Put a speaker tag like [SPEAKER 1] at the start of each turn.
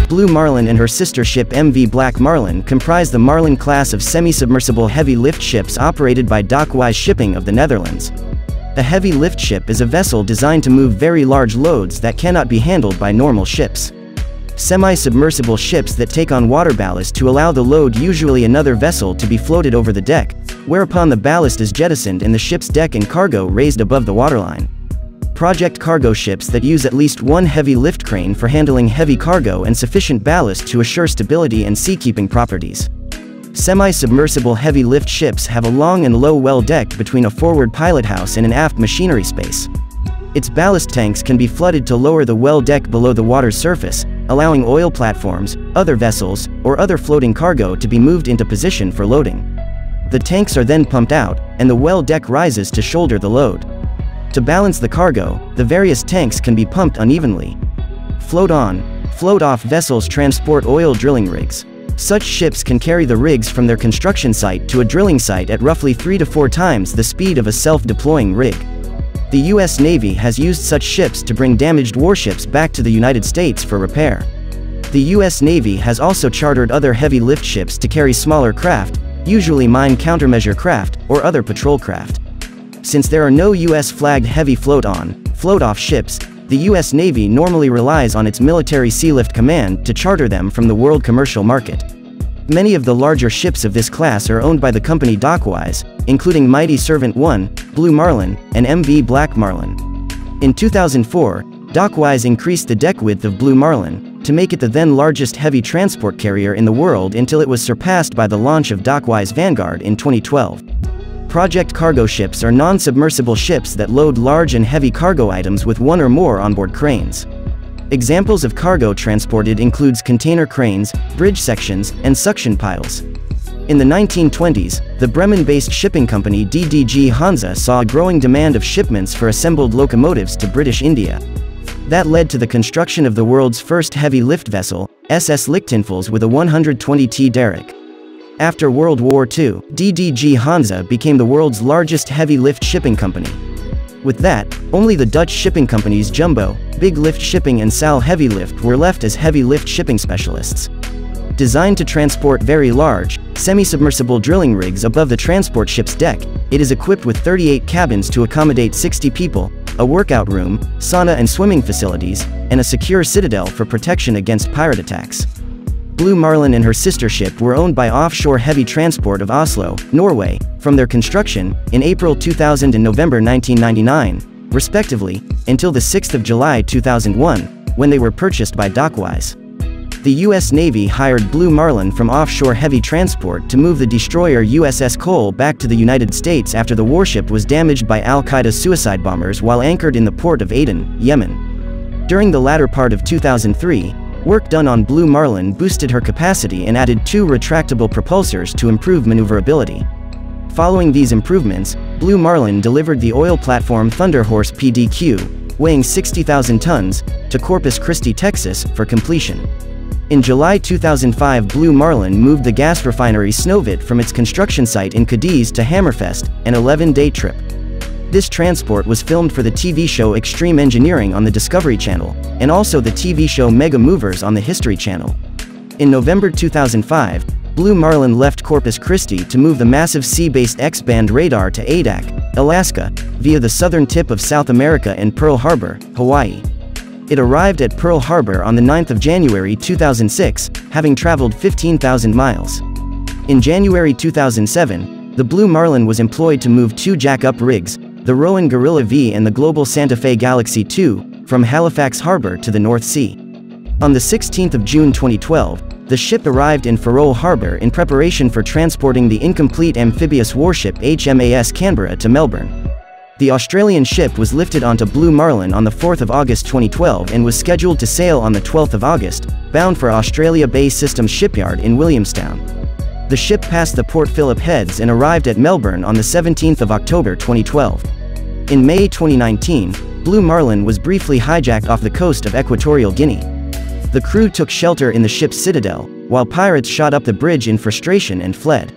[SPEAKER 1] Blue Marlin and her sister ship MV Black Marlin comprise the Marlin class of semi-submersible heavy lift ships operated by Dockwise Shipping of the Netherlands. A heavy lift ship is a vessel designed to move very large loads that cannot be handled by normal ships. Semi-submersible ships that take on water ballast to allow the load, usually another vessel, to be floated over the deck, whereupon the ballast is jettisoned and the ship's deck and cargo raised above the waterline. Project cargo ships that use at least one heavy lift crane for handling heavy cargo and sufficient ballast to assure stability and seakeeping properties. Semi-submersible heavy lift ships have a long and low well deck between a forward pilot house and an aft machinery space. Its ballast tanks can be flooded to lower the well deck below the water's surface, allowing oil platforms, other vessels, or other floating cargo to be moved into position for loading. The tanks are then pumped out, and the well deck rises to shoulder the load. To balance the cargo, the various tanks can be pumped unevenly. Float-on, float-off vessels transport oil drilling rigs. Such ships can carry the rigs from their construction site to a drilling site at roughly 3 to 4 times the speed of a self-deploying rig. The U.S. Navy has used such ships to bring damaged warships back to the United States for repair. The U.S. Navy has also chartered other heavy lift ships to carry smaller craft, usually mine countermeasure craft, or other patrol craft. Since there are no U.S.-flagged heavy float-on, float-off ships, the U.S. Navy normally relies on its military sealift command to charter them from the world commercial market. Many of the larger ships of this class are owned by the company Dockwise, including Mighty Servant I, Blue Marlin, and MV Black Marlin. In 2004, Dockwise increased the deck width of Blue Marlin, to make it the then largest heavy transport carrier in the world until it was surpassed by the launch of Dockwise Vanguard in 2012. Project cargo ships are non-submersible ships that load large and heavy cargo items with one or more onboard cranes. Examples of cargo transported includes container cranes, bridge sections, and suction piles. In the 1920s, the Bremen-based shipping company DDG Hansa saw a growing demand of shipments for assembled locomotives to British India. That led to the construction of the world's first heavy lift vessel, SS Lichtenfels, with a 120-t derrick. After World War II, DDG Hansa became the world's largest heavy lift shipping company. With that, only the Dutch shipping companies Jumbo, Big Lift Shipping and Saal Heavy Lift were left as heavy lift shipping specialists. Designed to transport very large, semi-submersible drilling rigs above the transport ship's deck, it is equipped with 38 cabins to accommodate 60 people, a workout room, sauna and swimming facilities, and a secure citadel for protection against pirate attacks. Blue Marlin and her sister ship were owned by Offshore Heavy Transport of Oslo, Norway, from their construction, in April 2000 and November 1999, respectively, until the 6th of July 2001, when they were purchased by Dockwise. The U.S. Navy hired Blue Marlin from Offshore Heavy Transport to move the destroyer USS Cole back to the United States after the warship was damaged by Al-Qaeda suicide bombers while anchored in the port of Aden, Yemen. During the latter part of 2003, work done on Blue Marlin boosted her capacity and added 2 retractable propulsors to improve maneuverability. Following these improvements, Blue Marlin delivered the oil platform Thunder Horse PDQ, weighing 60,000 tons, to Corpus Christi, Texas, for completion. In July 2005, Blue Marlin moved the gas refinery Snøhvit from its construction site in Cádiz to Hammerfest, an 11-day trip. This transport was filmed for the TV show Extreme Engineering on the Discovery Channel, and also the TV show Mega Movers on the History Channel. In November 2005, Blue Marlin left Corpus Christi to move the massive sea-based X-band radar to Adak, Alaska, via the southern tip of South America and Pearl Harbor, Hawaii. It arrived at Pearl Harbor on the 9th of January 2006, having traveled 15,000 miles. In January 2007, the Blue Marlin was employed to move 2 jack-up rigs, the Rowan Gorilla V and the Global Santa Fe Galaxy II, from Halifax Harbor to the North Sea. On the 16th of June 2012, the ship arrived in Faroe Harbor in preparation for transporting the incomplete amphibious warship HMAS Canberra to Melbourne. The Australian ship was lifted onto Blue Marlin on the 4th of August 2012 and was scheduled to sail on the 12th of August, bound for Australia Bay Systems Shipyard in Williamstown. The ship passed the Port Phillip Heads and arrived at Melbourne on the 17th of October 2012. In May 2019, Blue Marlin was briefly hijacked off the coast of Equatorial Guinea. The crew took shelter in the ship's citadel, while pirates shot up the bridge in frustration and fled.